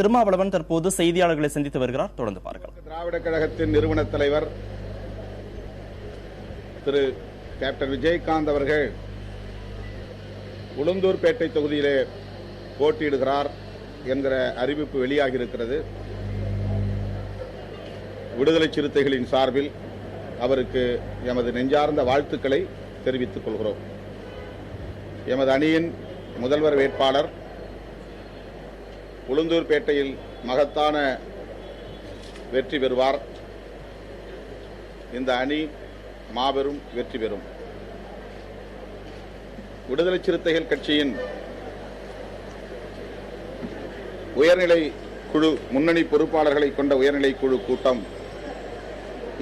திருமாவளவன் தற்போது செய்தியாளர்களை சந்தித்து வருகிறார். தொடர்ந்து பார்க்கலாம். திராவிட கழகத்தின் நிறுவன தலைவர் திரு கேப்டன் விஜயகாந்த் அவர்கள் உளுந்தூர்பேட்டை தொகுதியிலே போட்டியிடுகிறார் என்கிற அறிவிப்பு வெளியாகி இருக்கிறது. விடுதலை சிறுத்தைகளின் சார்பில் அவருக்கு எமது நெஞ்சார்ந்த வாழ்த்துக்களை தெரிவித்துக் கொள்கிறோம். எமது அணியின் முதல்வர் வேட்பாளர் உளுந்தூர்பேட்டையில் மகத்தான வெற்றி பெறுவார். இந்த அணி மாபெரும் வெற்றி பெறும். விடுதலை சிறுத்தைகள் கட்சியின் உயர்நிலை குழு முன்னணி பொறுப்பாளர்களை கொண்ட உயர்நிலை குழு கூட்டம்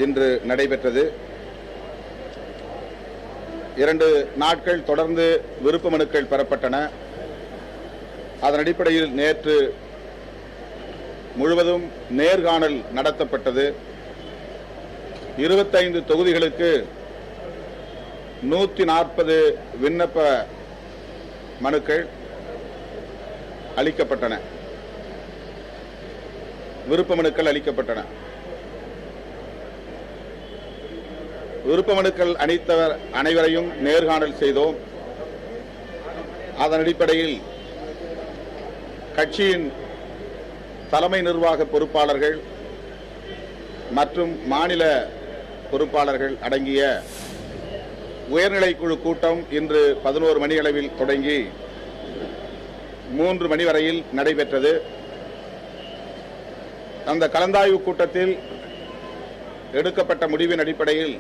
இன்று நடைபெற்றது. 2 நாட்கள் தொடர்ந்து விருப்ப மனுக்கள் பெறப்பட்டன. அதன் அடிப்படையில் நேற்று முழுவதும் நேர்காணல் நடத்தப்பட்டது. 25 தொகுதிகளுக்கு 140 விண்ணப்ப மனுக்கள் அளிக்கப்பட்டன, விருப்ப மனுக்கள் அளிக்கப்பட்டன. விருப்ப மனுக்கள் அளித்தவர் அனைவரையும் நேர்காணல் செய்தோம். அதன் அடிப்படையில் கட்சியின் தலைமை நிர்வாக பொறுப்பாளர்கள் மற்றும் மாநில பொறுப்பாளர்கள் அடங்கிய உயர்நிலைக்குழு கூட்டம் இன்று 11 மணி அளவில் தொடங்கி 3 மணி வரையில் நடைபெற்றது. அந்த கலந்தாய்வு கூட்டத்தில் எடுக்கப்பட்ட முடிவின் அடிப்படையில்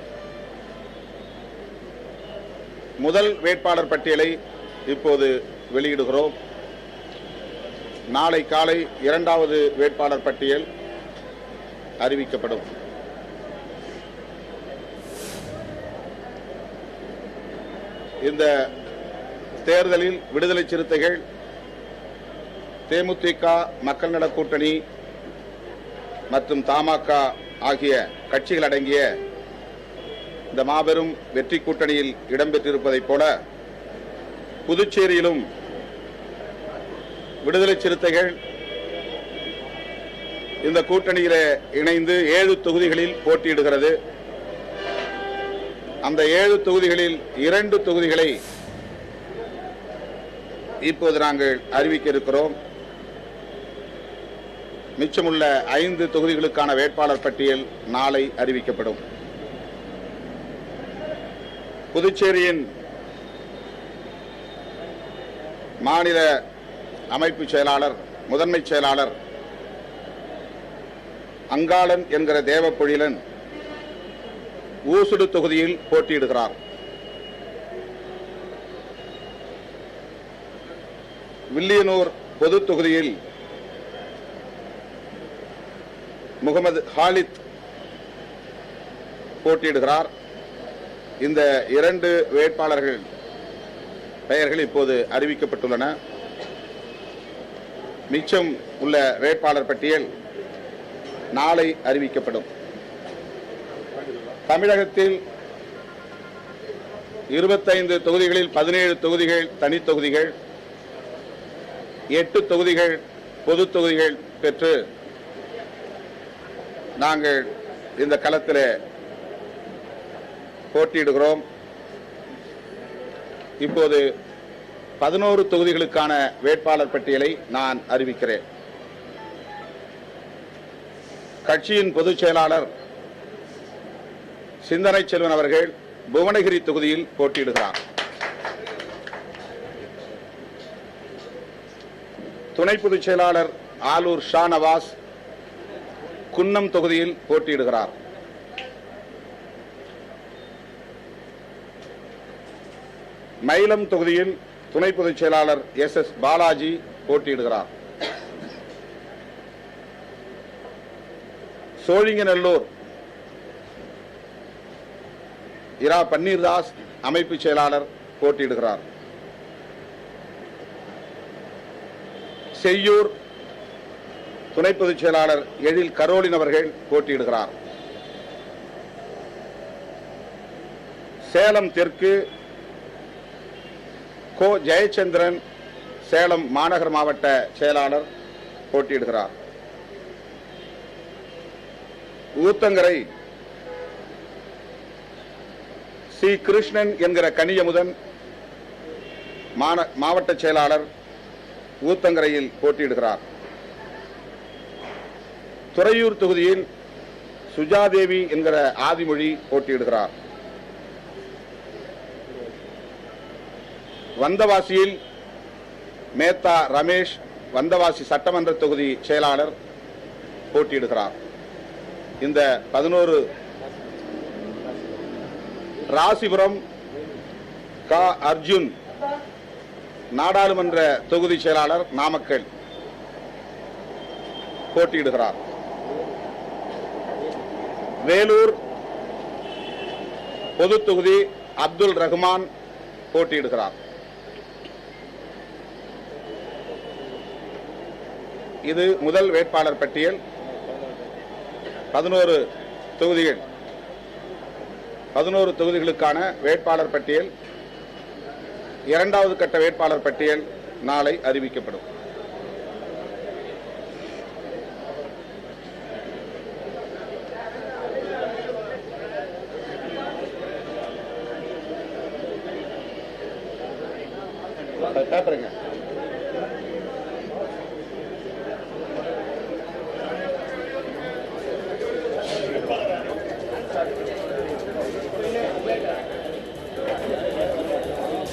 முதல் வேட்பாளர் பட்டியலை இப்போது வெளியிடுகிறோம். நாளை காலை 2வது வேட்பாளர் பட்டியல் அறிவிக்கப்படும். இந்த தேர்தலில் விடுதலை சிறுத்தைகள், தேமுதிக, மக்கள் நல கூட்டணி மற்றும் தமாக ஆகிய கட்சிகள் அடங்கிய இந்த மாபெரும் வெற்றி கூட்டணியில் இடம்பெற்றிருப்பதைப் போல புதுச்சேரியிலும் விடுதலை சிறுத்தைகள் இந்த கூட்டணியிலே இணைந்து 7 தொகுதிகளில் போட்டியிடுகிறது. அந்த 7 தொகுதிகளில் 2 தொகுதிகளை இப்போது நாங்கள் அறிவிக்க இருக்கிறோம். மிச்சமுள்ள 5 தொகுதிகளுக்கான வேட்பாளர் பட்டியல் நாளை அறிவிக்கப்படும். புதுச்சேரியின் மாநில அமைப்பு செயலாளர், முதன்மை செயலாளர் அங்காளன் என்கிற தேவப்பொழிலன் ஊசுடு தொகுதியில் போட்டியிடுகிறார். வில்லியனூர் பொது தொகுதியில் முகமது ஹாலித் போட்டியிடுகிறார். இந்த 2 வேட்பாளர்கள் பெயர்கள் இப்போது அறிவிக்கப்பட்டுள்ளன. மிச்சம் உள்ள வேட்பாளர் பட்டியல் நாளை அறிவிக்கப்படும். தமிழகத்தில் 25 தொகுதிகளில் 17 தொகுதிகள் தனி தொகுதிகள், 8 தொகுதிகள் பொது தொகுதிகள் பெற்று நாங்கள் இந்த களத்தில் போட்டியிடுகிறோம். இப்போது 11 தொகுதிகளுக்கான வேட்பாளர் பட்டியலை நான் அறிவிக்கிறேன். கட்சியின் பொதுச் செயலாளர் சிந்தனை செல்வன் அவர்கள் புவனகிரி தொகுதியில் போட்டியிடுகிறார். துணை பொதுச் செயலாளர் ஆலூர் ஷா நவாஸ் குன்னம் தொகுதியில் போட்டியிடுகிறார். மயிலம் தொகுதியில் துணை பொதுச் செயலாளர் SS பாலாஜி போட்டியிடுகிறார். சோழிங்கநல்லூர் இரா பன்னீர்தாஸ் அமைப்பு செயலாளர் போட்டியிடுகிறார். செய்யூர் துணை பொதுச் செயலாளர் எழில் கரோலின் அவர்கள் போட்டியிடுகிறார். சேலம் தெற்கு கோ ஜெயச்சந்திரன் சேலம் மாநகர் மாவட்ட செயலாளர் போட்டியிடுகிறார். ஊத்தங்கரை சி. கிருஷ்ணன் என்கிற கனியமுதன் மாவட்ட செயலாளர் ஊத்தங்கரையில் போட்டியிடுகிறார். துறையூர் தொகுதியில் சுஜாதேவி என்கிற ஆதிமொழி போட்டியிடுகிறார். வந்தவாசியில் மேத்தா ரமேஷ் வந்தவாசி சட்டமன்ற தொகுதி செயலாளர் போட்டியிடுகிறார். இந்த 11 ராசிபுரம் க. அர்ஜுன் நாடாளுமன்ற தொகுதி செயலாளர் நாமக்கல் போட்டியிடுகிறார். வேலூர் பொது தொகுதி அப்துல் ரஹ்மான் போட்டியிடுகிறார். இது முதல் வேட்பாளர் பட்டியல். 11 தொகுதிகள் 11 தொகுதிகளுக்கான வேட்பாளர் பட்டியல். இரண்டாவது கட்ட வேட்பாளர் பட்டியல் நாளை அறிவிக்கப்படும். பேப்பருங்க.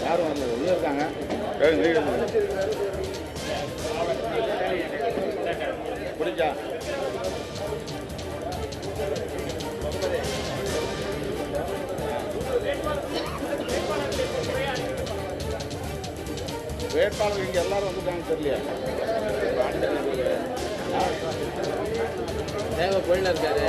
யாரும் வந்து உள்ள இருக்காங்க. புரிஞ்சா வேட்பாளர் இங்க எல்லாரும் வந்துட்டாங்க. தெரியலையா தேவை போயில இருக்காரு.